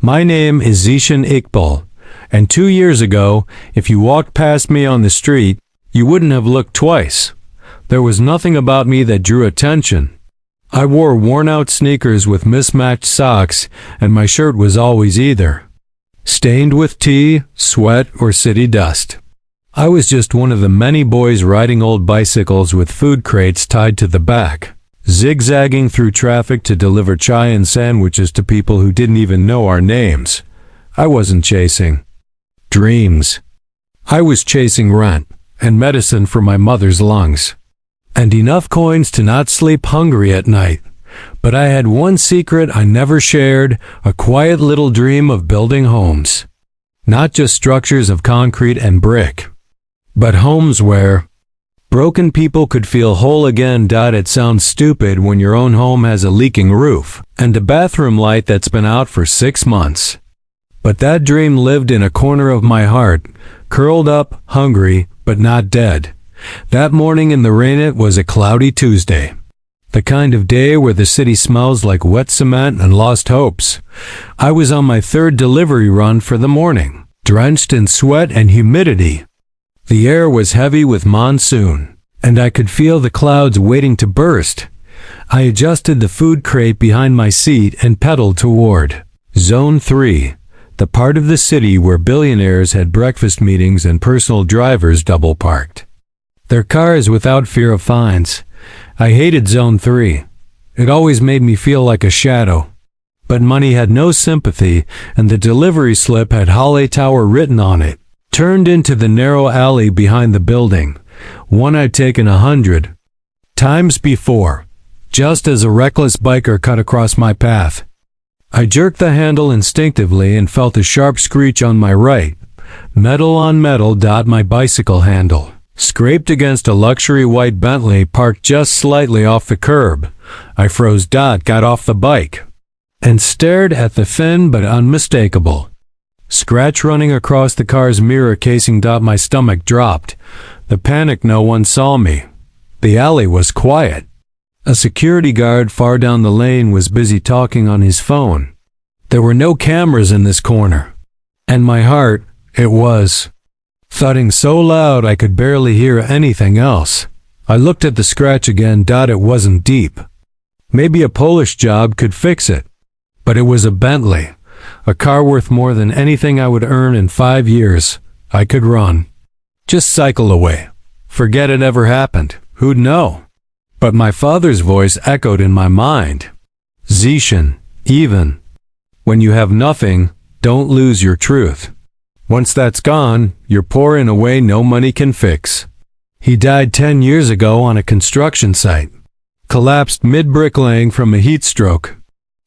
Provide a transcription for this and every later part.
My name is Zeeshan Iqbal, and 2 years ago, if you walked past me on the street, you wouldn't have looked twice. There was nothing about me that drew attention. I wore worn-out sneakers with mismatched socks, and my shirt was always either stained with tea, sweat, or city dust. I was just one of the many boys riding old bicycles with food crates tied to the back, zigzagging through traffic to deliver chai and sandwiches to people who didn't even know our names. I wasn't chasing dreams. I was chasing rent and medicine for my mother's lungs, and enough coins to not sleep hungry at night. But I had one secret I never shared, a quiet little dream of building homes. Not just structures of concrete and brick, but homes where broken people could feel whole again. It sounds stupid when your own home has a leaking roof and a bathroom light that's been out for 6 months. But that dream lived in a corner of my heart, curled up, hungry, but not dead. That morning in the rain, it was a cloudy Tuesday. The kind of day where the city smells like wet cement and lost hopes. I was on my 3rd delivery run for the morning, drenched in sweat and humidity. The air was heavy with monsoon, and I could feel the clouds waiting to burst. I adjusted the food crate behind my seat and pedaled toward Zone 3, the part of the city where billionaires had breakfast meetings and personal drivers double-parked their cars without fear of fines. I hated Zone 3. It always made me feel like a shadow. But money had no sympathy, and the delivery slip had Holly Tower written on it, turned into the narrow alley behind the building, one I'd taken 100 times before, just as a reckless biker cut across my path. I jerked the handle instinctively and felt a sharp screech on my right. Metal on metal. My bicycle handle scraped against a luxury white Bentley parked just slightly off the curb. I froze. Got off the bike and stared at the thin but unmistakable scratch running across the car's mirror casing. My stomach dropped. The panic. No one saw me. The alley was quiet. A security guard far down the lane was busy talking on his phone. There were no cameras in this corner. And my heart, it was thudding so loud I could barely hear anything else. I looked at the scratch again. It wasn't deep. Maybe a polish job could fix it. But it was a Bentley, a car worth more than anything I would earn in 5 years. I could run. Just cycle away. Forget it ever happened. Who'd know? But my father's voice echoed in my mind. Zeeshan, even when you have nothing, don't lose your truth. Once that's gone, you're poor in a way no money can fix. He died 10 years ago on a construction site. Collapsed mid-bricklaying from a heat stroke.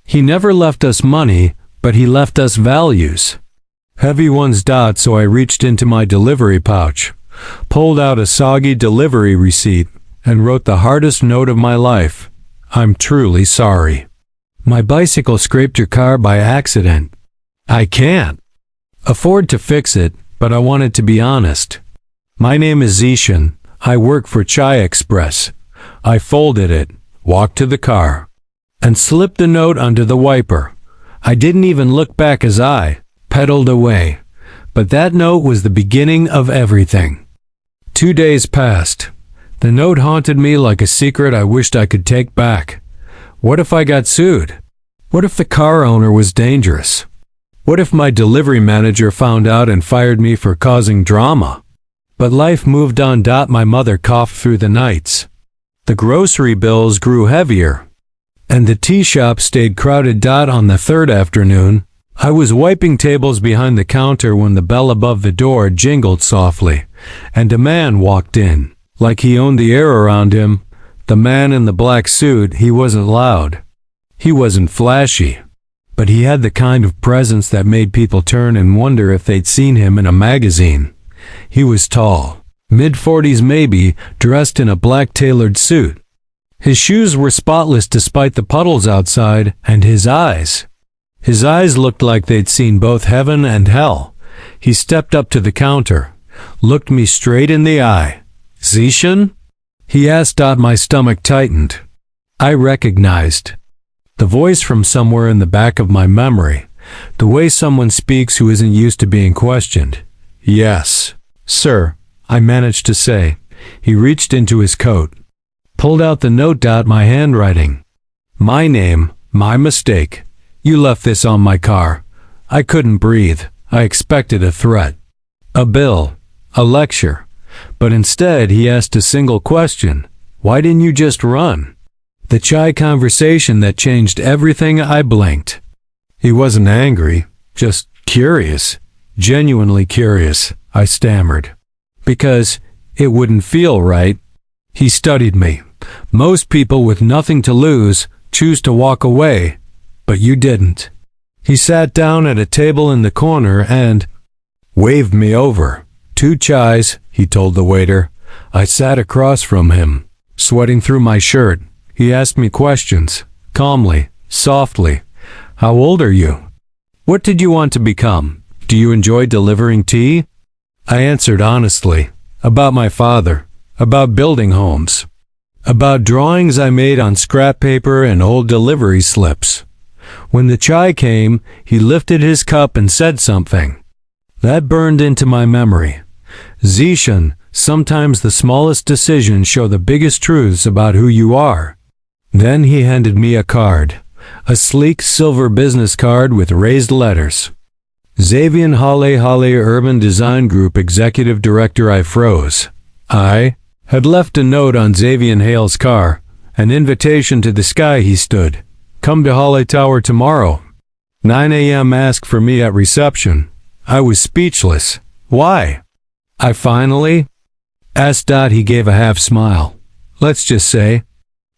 He never left us money, but he left us values. Heavy ones. So I reached into my delivery pouch, pulled out a soggy delivery receipt, and wrote the hardest note of my life. I'm truly sorry. My bicycle scraped your car by accident. I can't afford to fix it, but I wanted to be honest. My name is Zeeshan. I work for Chai Express. I folded it, walked to the car, and slipped the note under the wiper. I didn't even look back as I pedaled away. But that note was the beginning of everything. 2 days passed. The note haunted me like a secret I wished I could take back. What if I got sued? What if the car owner was dangerous? What if my delivery manager found out and fired me for causing drama? But life moved on. My mother coughed through the nights. The grocery bills grew heavier, and the tea shop stayed crowded. On the 3rd afternoon, I was wiping tables behind the counter when the bell above the door jingled softly, and a man walked in, like he owned the air around him. The man in the black suit. He wasn't loud. He wasn't flashy. But he had the kind of presence that made people turn and wonder if they'd seen him in a magazine. He was tall, mid-40s maybe, dressed in a black tailored suit. His shoes were spotless despite the puddles outside, and his eyes looked like they'd seen both heaven and hell. He stepped up to the counter, looked me straight in the eye. Zeeshan? He asked. My stomach tightened. I recognized the voice from somewhere in the back of my memory. The way someone speaks who isn't used to being questioned. "Yes, sir," I managed to say. He reached into his coat, pulled out the note. My handwriting. "My name, my mistake. You left this on my car." I couldn't breathe. I expected a threat, a bill, a lecture. But instead he asked a single question. "Why didn't you just run?" The chai conversation that changed everything. I blinked. He wasn't angry, just curious, genuinely curious, I stammered. Because it wouldn't feel right. He studied me. "Most people with nothing to lose choose to walk away, but you didn't." He sat down at a table in the corner and waved me over. "2 chais," he told the waiter. I sat across from him, sweating through my shirt. He asked me questions, calmly, softly. "How old are you? What did you want to become? Do you enjoy delivering tea?" I answered honestly, about my father, about building homes, about drawings I made on scrap paper and old delivery slips. When the chai came, he lifted his cup and said something. That burned into my memory. "Zeeshan, sometimes the smallest decisions show the biggest truths about who you are." Then he handed me a card, a sleek silver business card with raised letters. Zeeshan Halle Urban Design Group Executive Director. I froze. I had left a note on Zeeshan Hale's car, an invitation to the sky. He stood. "Come to Halle Tower tomorrow. 9 a.m. Ask for me at reception." I was speechless. "Why?" I finally asked. He gave a half smile. "Let's just say,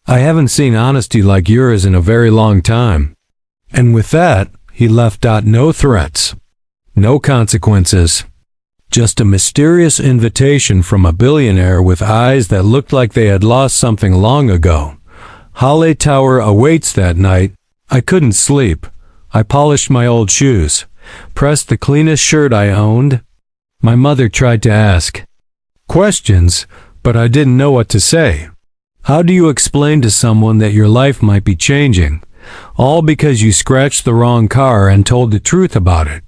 I haven't seen honesty like yours in a very long time." And with that, he left. No threats, no consequences, just a mysterious invitation from a billionaire with eyes that looked like they had lost something long ago. Halle Tower awaits that night. I couldn't sleep. I polished my old shoes, pressed the cleanest shirt I owned. My mother tried to ask questions, but I didn't know what to say. How do you explain to someone that your life might be changing, all because you scratched the wrong car and told the truth about it?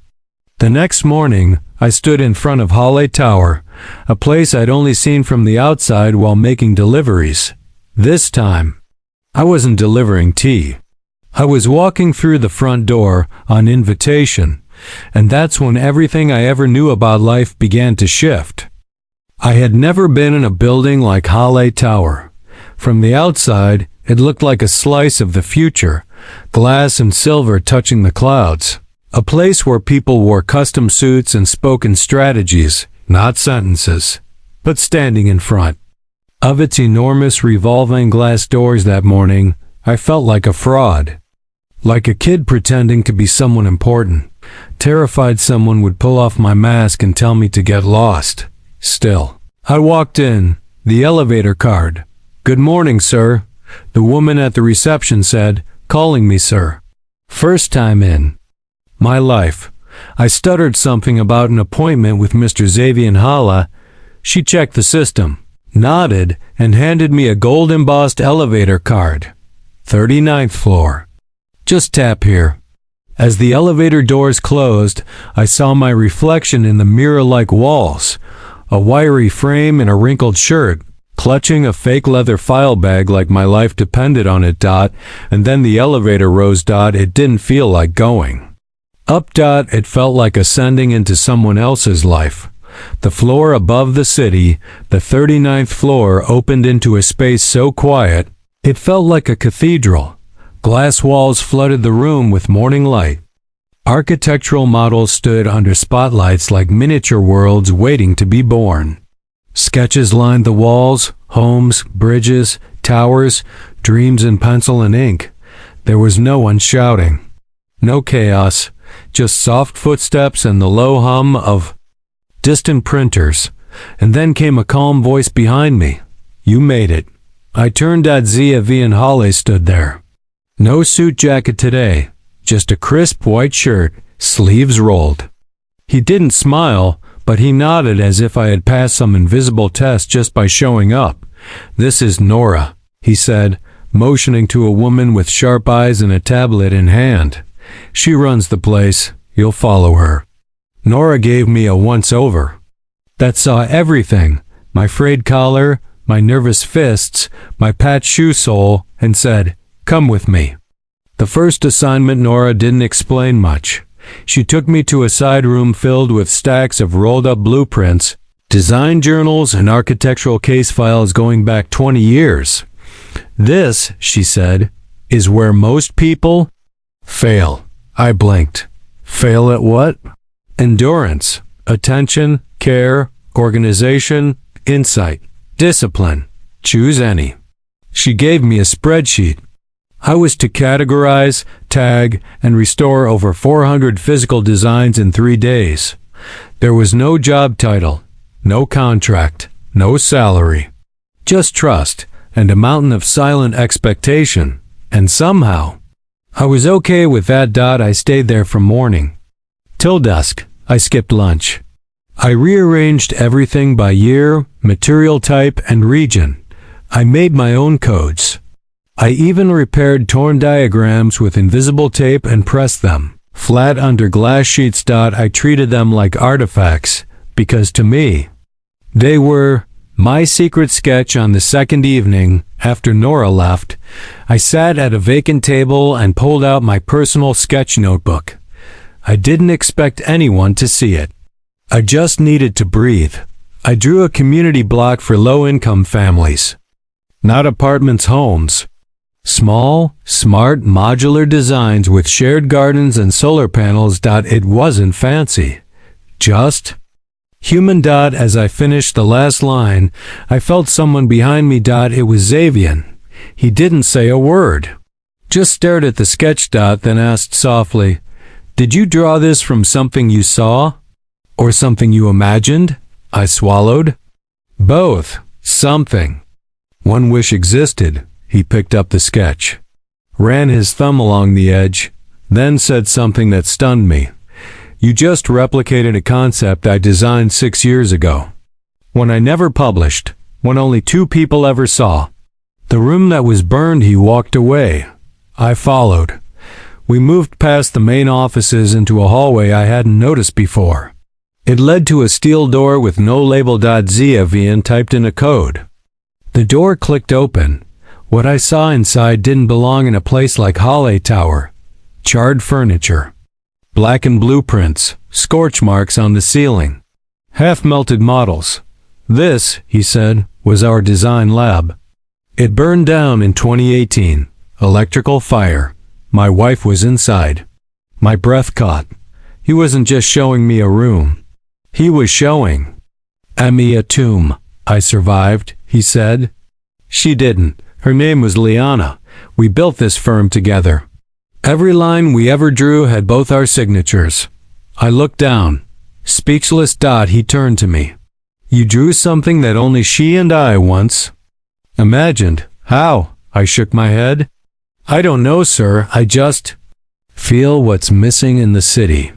The next morning, I stood in front of Halle Tower, a place I'd only seen from the outside while making deliveries. This time, I wasn't delivering tea. I was walking through the front door on invitation, and that's when everything I ever knew about life began to shift. I had never been in a building like Halle Tower. From the outside, it looked like a slice of the future, glass and silver touching the clouds. A place where people wore custom suits and spoke in strategies, not sentences, but standing in front of its enormous revolving glass doors that morning, I felt like a fraud. Like a kid pretending to be someone important, terrified someone would pull off my mask and tell me to get lost. Still, I walked in, the elevator card. "Good morning, sir," the woman at the reception said, calling me sir. First time in my life, I stuttered something about an appointment with Mr. Zeeshan Halle. She checked the system, nodded, and handed me a gold-embossed elevator card. 39th floor. "Just tap here." As the elevator doors closed, I saw my reflection in the mirror-like walls, a wiry frame in a wrinkled shirt, clutching a fake leather file bag like my life depended on it. And then the elevator rose. It didn't feel like going up. It felt like ascending into someone else's life. The floor above the city, the 39th floor, opened into a space so quiet, it felt like a cathedral. Glass walls flooded the room with morning light. Architectural models stood under spotlights like miniature worlds waiting to be born. Sketches lined the walls, homes, bridges, towers, dreams in pencil and ink. There was no one shouting. No chaos, just soft footsteps and the low hum of distant printers. And then came a calm voice behind me. "You made it." I turned. Zeeshan Halle stood there. No suit jacket today, just a crisp white shirt, sleeves rolled. He didn't smile, but he nodded as if I had passed some invisible test just by showing up. "This is Nora," he said, motioning to a woman with sharp eyes and a tablet in hand. She runs the place. You'll follow her." Nora gave me a once-over that saw everything: my frayed collar, my nervous fists, my patched shoe sole, and said, "Come with me." The first assignment, Nora didn't explain much. She took me to a side room filled with stacks of rolled-up blueprints, design journals, and architectural case files going back 20 years. "This," she said, "is where most people fail." I blinked. Fail at what? Endurance, attention, care, organization, insight, discipline. Choose any. She gave me a spreadsheet. I was to categorize, tag, and restore over 400 physical designs in 3 days. There was no job title, no contract, no salary. Just trust and a mountain of silent expectation. And somehow, I was okay with that. I stayed there from morning till dusk. I skipped lunch. I rearranged everything by year, material type, and region. I made my own codes. I even repaired torn diagrams with invisible tape and pressed them flat under glass sheets. I treated them like artifacts because to me, they were my secret sketch. On the second evening, after Nora left, I sat at a vacant table and pulled out my personal sketch notebook. I didn't expect anyone to see it. I just needed to breathe. I drew a community block for low-income families. Not apartments, homes. Small, smart, modular designs with shared gardens and solar panels. It wasn't fancy. Just human. As I finished the last line, I felt someone behind me. It was Zeeshan. He didn't say a word. Just stared at the sketch. Then asked softly, "Did you draw this from something you saw? Or something you imagined?" I swallowed. "Both. Something. One wish existed." He picked up the sketch, ran his thumb along the edge, then said something that stunned me. "You just replicated a concept I designed 6 years ago. One I never published, one only 2 people ever saw. The room that was burned." He walked away. I followed. We moved past the main offices into a hallway I hadn't noticed before. It led to a steel door with no label. Zeeshan typed in a code. The door clicked open. What I saw inside didn't belong in a place like Halle Tower. Charred furniture, blackened blueprints, scorch marks on the ceiling, half-melted models. "This," he said, "was our design lab. It burned down in 2018. Electrical fire. My wife was inside." My breath caught. He wasn't just showing me a room. He was showing me a tomb. "I survived," he said. "She didn't. Her name was Liana. We built this firm together. Every line we ever drew had both our signatures." I looked down. Speechless. He turned to me. "You drew something that only she and I once imagined. How?" I shook my head. "I don't know, sir. I just feel what's missing in the city."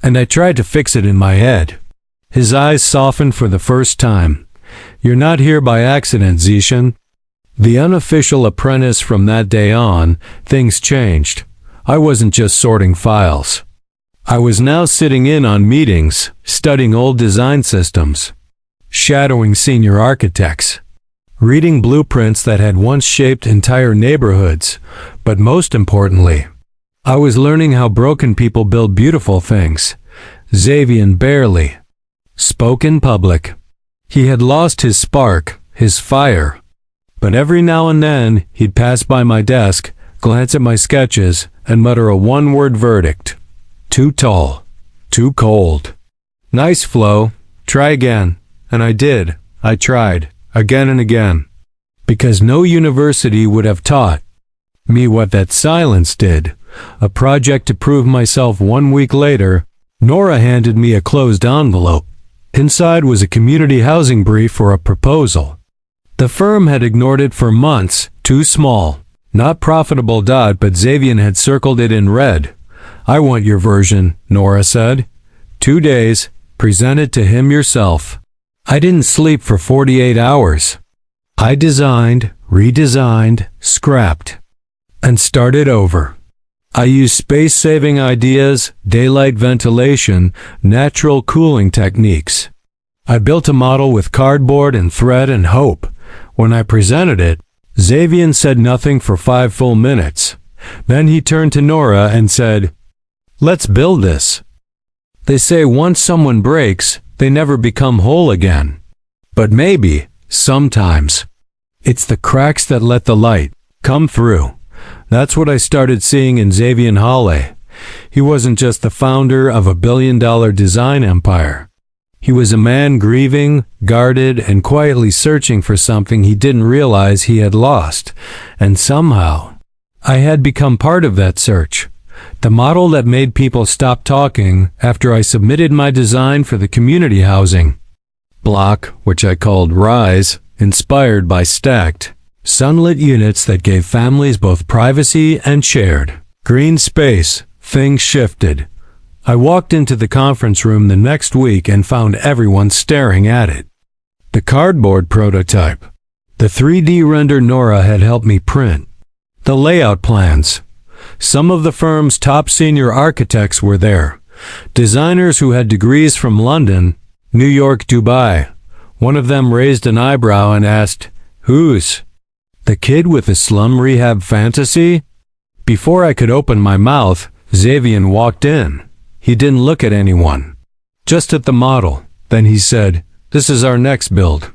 And I tried to fix it in my head. His eyes softened for the first time. "You're not here by accident, Zeeshan." The unofficial apprentice. From that day on, things changed. I wasn't just sorting files. I was now sitting in on meetings, studying old design systems, shadowing senior architects, reading blueprints that had once shaped entire neighborhoods. But most importantly, I was learning how broken people build beautiful things. Zeeshan barely spoke in public. He had lost his spark, his fire. But every now and then, he'd pass by my desk, glance at my sketches, and mutter a one-word verdict. "Too tall. Too cold. Nice flow. Try again." And I did. I tried. Again and again. Because no university would have taught me what that silence did. A project to prove myself. 1 week later, Nora handed me a closed envelope. Inside was a community housing brief for a proposal. The firm had ignored it for months. Too small. Not profitable. But Zeeshan had circled it in red. "I want your version," Nora said. 2 days. Present it to him yourself. I didn't sleep for 48 hours. I designed, redesigned, scrapped, and started over. I used space-saving ideas, daylight ventilation, natural cooling techniques. I built a model with cardboard and thread and hope. When I presented it, Zeeshan said nothing for 5 full minutes. Then he turned to Nora and said, "Let's build this." They say once someone breaks, they never become whole again. But maybe, sometimes, it's the cracks that let the light come through. That's what I started seeing in Zeeshan Hale. He wasn't just the founder of a billion-dollar design empire. He was a man grieving, guarded, and quietly searching for something he didn't realize he had lost. And somehow, I had become part of that search. The model that made people stop talking after I submitted my design for the community housing block, which I called Rise, inspired by stacked, sunlit units that gave families both privacy and shared green space. Things shifted. I walked into the conference room the next week and found everyone staring at it. The cardboard prototype, the 3D render Nora had helped me print, the layout plans. Some of the firm's top senior architects were there, designers who had degrees from London, New York, Dubai. One of them raised an eyebrow and asked, "Who's? The kid with the slum rehab fantasy?" Before I could open my mouth, Zeeshan walked in. He didn't look at anyone, just at the model. Then he said, "This is our next build."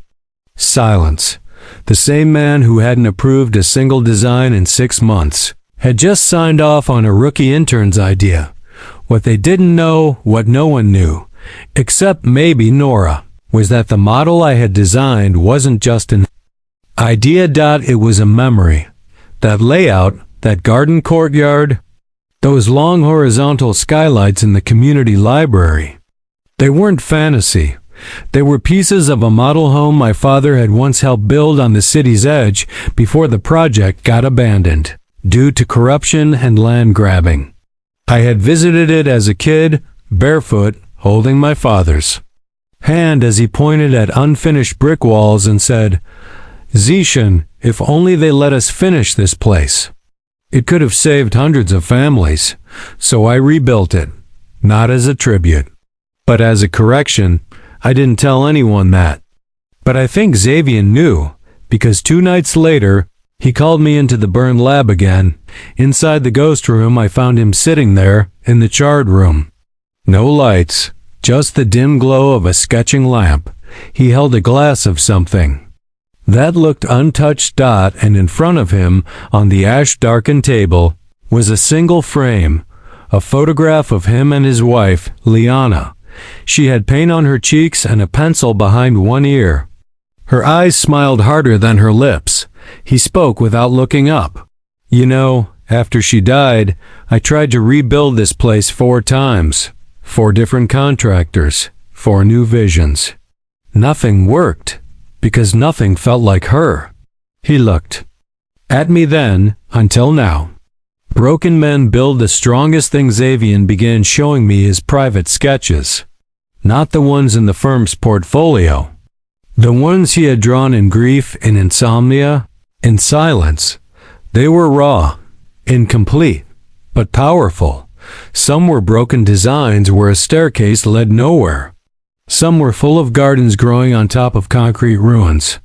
Silence. The same man who hadn't approved a single design in 6 months had just signed off on a rookie intern's idea. What they didn't know, what no one knew, except maybe Nora, was that the model I had designed wasn't just an idea. It was a memory. That layout, that garden courtyard, those long horizontal skylights in the community library. They weren't fantasy. They were pieces of a model home my father had once helped build on the city's edge before the project got abandoned due to corruption and land grabbing. I had visited it as a kid, barefoot, holding my father's hand as he pointed at unfinished brick walls and said, "Zeeshan, if only they let us finish this place. It could have saved hundreds of families." So I rebuilt it, not as a tribute, but as a correction. I didn't tell anyone that. But I think Zeeshan knew, because 2 nights later, he called me into the burned lab again. Inside the ghost room, I found him sitting there, in the charred room. No lights, just the dim glow of a sketching lamp. He held a glass of something that looked untouched. And in front of him, on the ash-darkened table, was a single frame, a photograph of him and his wife, Liana. She had paint on her cheeks and a pencil behind one ear. Her eyes smiled harder than her lips. He spoke without looking up. "You know, after she died, I tried to rebuild this place 4 times. 4 different contractors, 4 new visions. Nothing worked, because nothing felt like her." He looked at me then, until now. Broken men build the strongest things. Zeeshan began showing me his private sketches. Not the ones in the firm's portfolio. The ones he had drawn in grief, in insomnia, in silence. They were raw, incomplete, but powerful. Some were broken designs where a staircase led nowhere. Some were full of gardens growing on top of concrete ruins.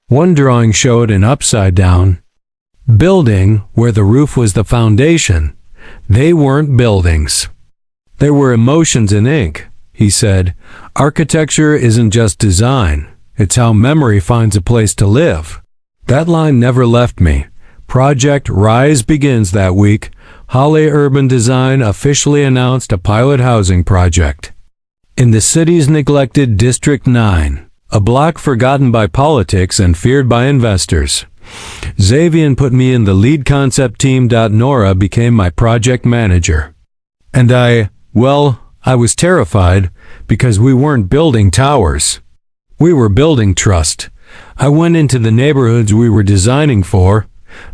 One drawing showed an upside-down building where the roof was the foundation. They weren't buildings. They were emotions in ink, he said. Architecture isn't just design. It's how memory finds a place to live. That line never left me. Project Rise begins that week. Hale Urban Design officially announced a pilot housing project in the city's neglected District 9, a block forgotten by politics and feared by investors. Zeeshan put me in the lead concept team. Nora became my project manager. And I was terrified, because we weren't building towers. We were building trust. I went into the neighborhoods we were designing for,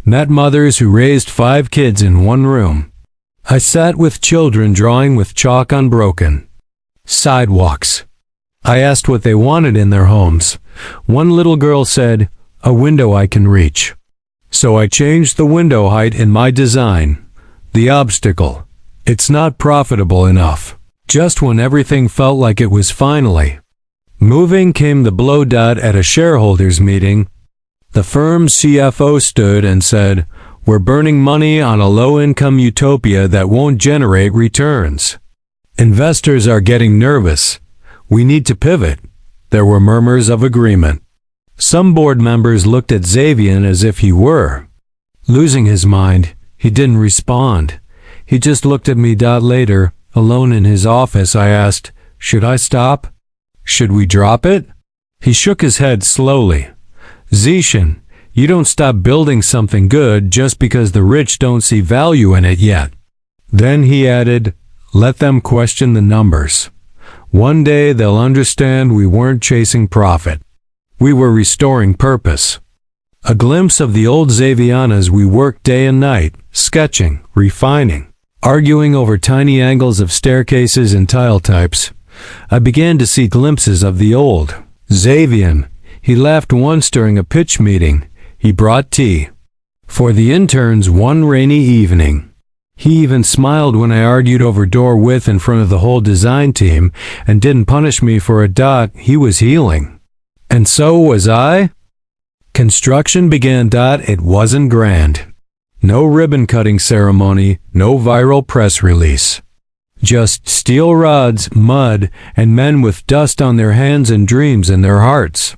met mothers who raised 5 kids in one room. I sat with children drawing with chalk on broken sidewalks. I asked what they wanted in their homes. One little girl said, "A window I can reach." So I changed the window height in my design. The obstacle. It's not profitable enough. Just when everything felt like it was finally moving came the blow. At a shareholders meeting, the firm's CFO stood and said, "We're burning money on a low-income utopia that won't generate returns. Investors are getting nervous. We need to pivot." There were murmurs of agreement. Some board members looked at Zeeshan as if he were losing his mind. He didn't respond. He just looked at me. Later, alone in his office, I asked, "Should I stop? Should we drop it?" He shook his head slowly. "Zeeshan, you don't stop building something good just because the rich don't see value in it yet." Then he added, "Let them question the numbers. One day they'll understand we weren't chasing profit. We were restoring purpose." A glimpse of the old Zeeshan as we worked day and night, sketching, refining, arguing over tiny angles of staircases and tile types. I began to see glimpses of the old Zeeshan. He laughed once during a pitch meeting. He brought tea for the interns one rainy evening. He even smiled when I argued over door width in front of the whole design team and didn't punish me for a. He was healing. And so was I. Construction began. It wasn't grand. No ribbon-cutting ceremony, no viral press release. Just steel rods, mud, and men with dust on their hands and dreams in their hearts.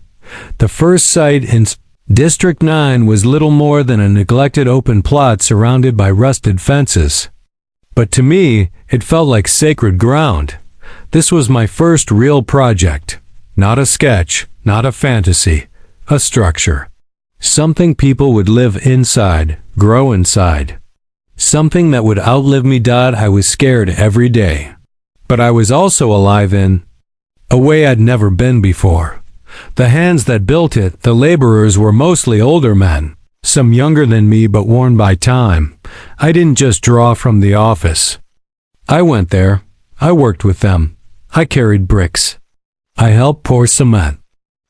The first site in District 9 was little more than a neglected open plot surrounded by rusted fences. But to me, it felt like sacred ground. This was my first real project. Not a sketch, not a fantasy, a structure. Something people would live inside, grow inside. Something that would outlive me. I was scared every day. But I was also alive in a way I'd never been before. The hands that built it, the laborers, were mostly older men, some younger than me but worn by time. I didn't just draw from the office. I went there. I worked with them. I carried bricks. I helped pour cement.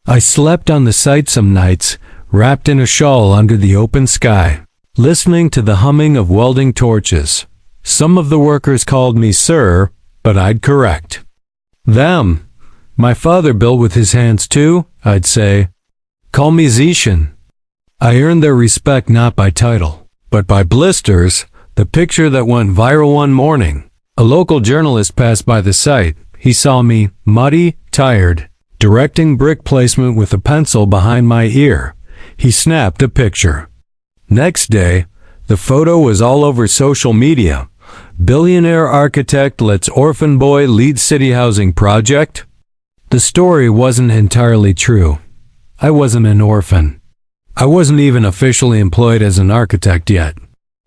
I slept on the site some nights, wrapped in a shawl under the open sky, listening to the humming of welding torches. Some of the workers called me sir, but I'd correct them. My father built with his hands too, I'd say. Call me Zeeshan. I earned their respect not by title, but by blisters. The picture that went viral one morning. A local journalist passed by the site. He saw me, muddy, tired, directing brick placement with a pencil behind my ear. He snapped a picture. Next day, the photo was all over social media. Billionaire architect lets orphan boy lead city housing project. The story wasn't entirely true. I wasn't an orphan. I wasn't even officially employed as an architect yet.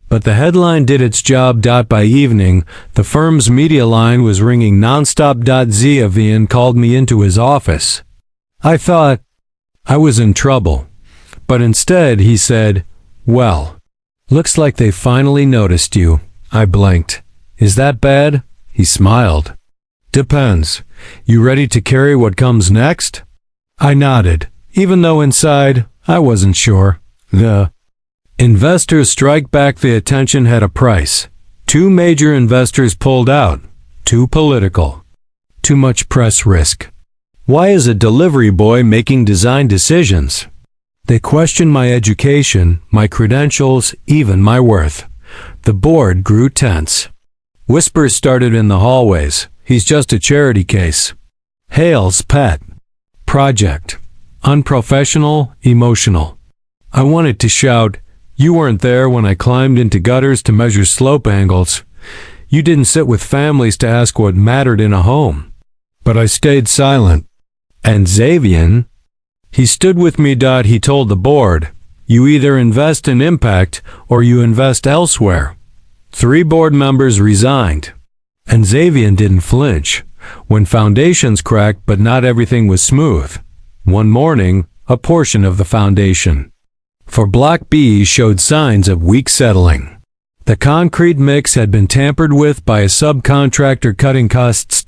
But the headline did its job. By evening, the firm's media line was ringing nonstop. Zeeshan called me into his office. I thought I was in trouble. But instead he said, "Well, looks like they finally noticed you." I blinked. "Is that bad?" He smiled. "Depends. You ready to carry what comes next?" I nodded, even though inside I wasn't sure. The investors strike back. The attention had a price. 2 major investors pulled out. Too political. Too much press risk. Why is a delivery boy making design decisions? They questioned my education, my credentials, even my worth. The board grew tense. Whispers started in the hallways. He's just a charity case. Hale's pet project. Unprofessional, emotional. I wanted to shout, "You weren't there when I climbed into gutters to measure slope angles. You didn't sit with families to ask what mattered in a home." But I stayed silent. And Zeeshan, he stood with me. He told the board, "You either invest in impact or you invest elsewhere." 3 board members resigned. And Zeeshan didn't flinch. When foundations cracked, but not everything was smooth. One morning, a portion of the foundation for Block B showed signs of weak settling. The concrete mix had been tampered with by a subcontractor cutting costs.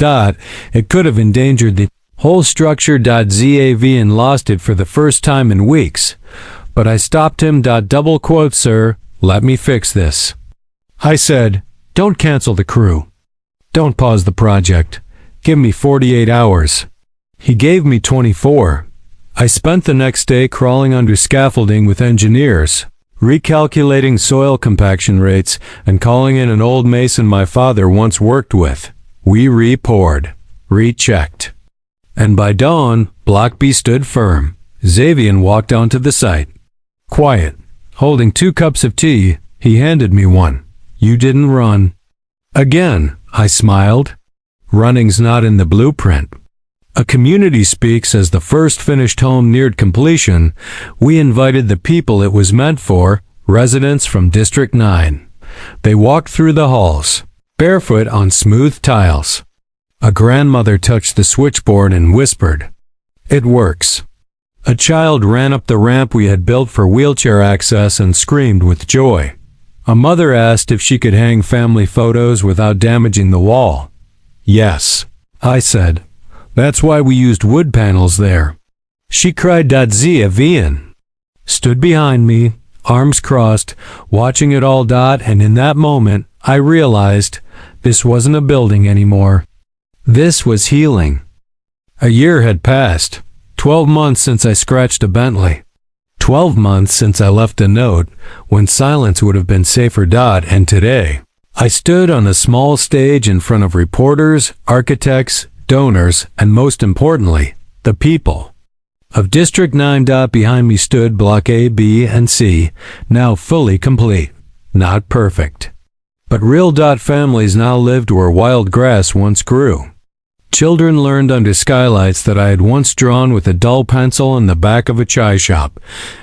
It could have endangered the whole structure. Zeeshan lost it for the first time in weeks. But I stopped him. Double quote, "Sir, let me fix this." I said, "Don't cancel the crew. Don't pause the project. Give me 48 hours." He gave me 24. I spent the next day crawling under scaffolding with engineers, recalculating soil compaction rates, and calling in an old mason my father once worked with. We re-poured, rechecked. And by dawn, Block B stood firm. Zeeshan walked onto the site. Quiet. Holding 2 cups of tea, he handed me one. "You didn't run." Again, I smiled. Running's not in the blueprint. A community speaks as the first finished home neared completion. We invited the people it was meant for, residents from District 9. They walked through the halls, barefoot on smooth tiles. A grandmother touched the switchboard and whispered, "It works." A child ran up the ramp we had built for wheelchair access and screamed with joy. A mother asked if she could hang family photos without damaging the wall. "Yes," I said. "That's why we used wood panels there." She cried Zeeshan, stood behind me, arms crossed, watching it all. And in that moment, I realized this wasn't a building anymore. This was healing. A year had passed, 12 months since I scratched a Bentley. 12 months since I left a note when silence would have been safer. And today, I stood on a small stage in front of reporters, architects, donors, and most importantly, the people of District 9. Behind me stood Block A, B, and C, now fully complete. Not perfect, but real. Families now lived where wild grass once grew. Children learned under skylights that I had once drawn with a dull pencil in the back of a chai shop,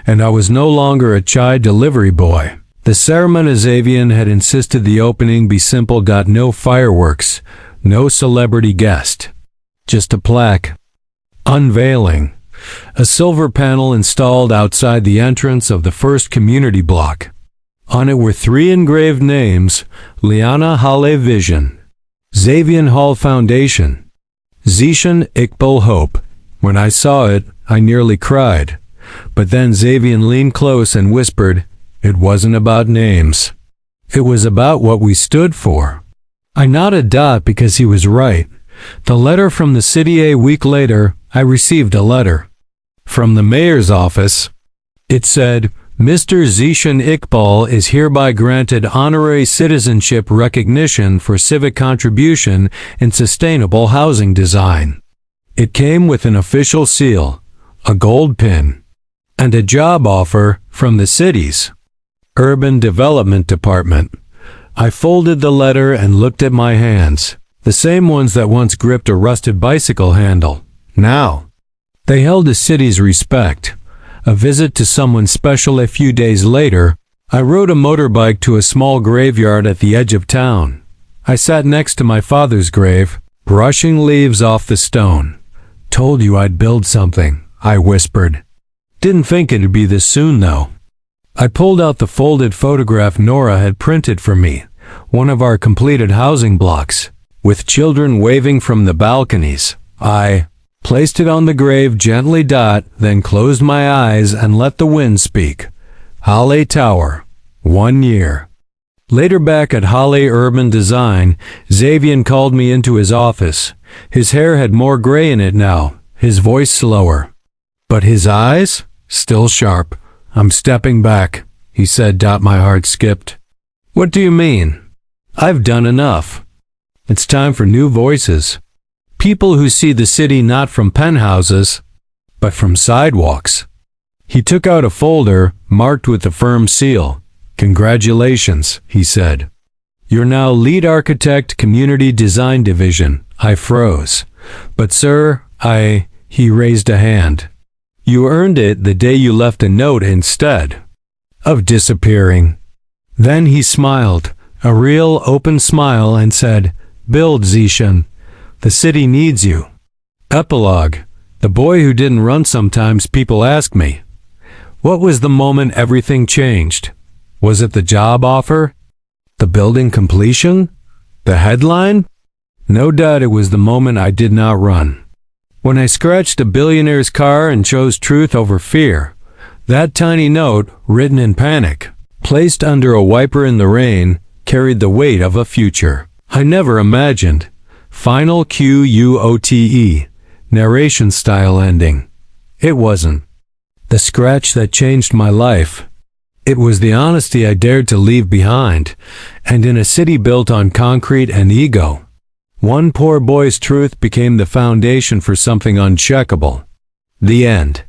and I was no longer a chai delivery boy. The ceremony Zeeshan had insisted the opening be simple. No fireworks, no celebrity guest. Just a plaque. Unveiling. A silver panel installed outside the entrance of the first community block. On it were 3 engraved names: Liana Hale Vision, Zeeshan Hall Foundation, Zeeshan Iqbal Hope. When I saw it, I nearly cried. But then Zeeshan leaned close and whispered, "It wasn't about names. It was about what we stood for." I nodded because he was right. The letter from the city. A week later, I received a letter from the mayor's office. It said, "Mr. Zeeshan Iqbal is hereby granted honorary citizenship recognition for civic contribution in sustainable housing design." It came with an official seal, a gold pin, and a job offer from the city's Urban Development Department. I folded the letter and looked at my hands. The same ones that once gripped a rusted bicycle handle. Now, they held the city's respect. A visit to someone special. A few days later, I rode a motorbike to a small graveyard at the edge of town. I sat next to my father's grave, brushing leaves off the stone. "Told you I'd build something," I whispered. "Didn't think it'd be this soon, though." I pulled out the folded photograph Nora had printed for me, one of our completed housing blocks, with children waving from the balconies. I placed it on the grave gently. Then closed my eyes and let the wind speak. Hale Tower, 1 year. Later, back at Hale Urban Design, Zeeshan called me into his office. His hair had more gray in it now, his voice slower. But his eyes? Still sharp. "I'm stepping back," he said. My heart skipped. "What do you mean?" "I've done enough. It's time for new voices. People who see the city not from penthouses, but from sidewalks." He took out a folder marked with the firm seal. "Congratulations," he said. "You're now lead architect, Community Design Division." I froze. "But sir, he raised a hand. "You earned it the day you left a note instead of disappearing." Then he smiled, a real open smile, and said, "Build, Zeeshan. The city needs you." Epilogue. The boy who didn't run. Sometimes people ask me, what was the moment everything changed? Was it the job offer? The building completion? The headline? No doubt it was the moment I did not run. When I scratched a billionaire's car and chose truth over fear. That tiny note, written in panic, placed under a wiper in the rain, carried the weight of a future I never imagined. Final quote, narration style ending. It wasn't the scratch that changed my life. It was the honesty I dared to leave behind, and in a city built on concrete and ego, one poor boy's truth became the foundation for something uncheckable. The end.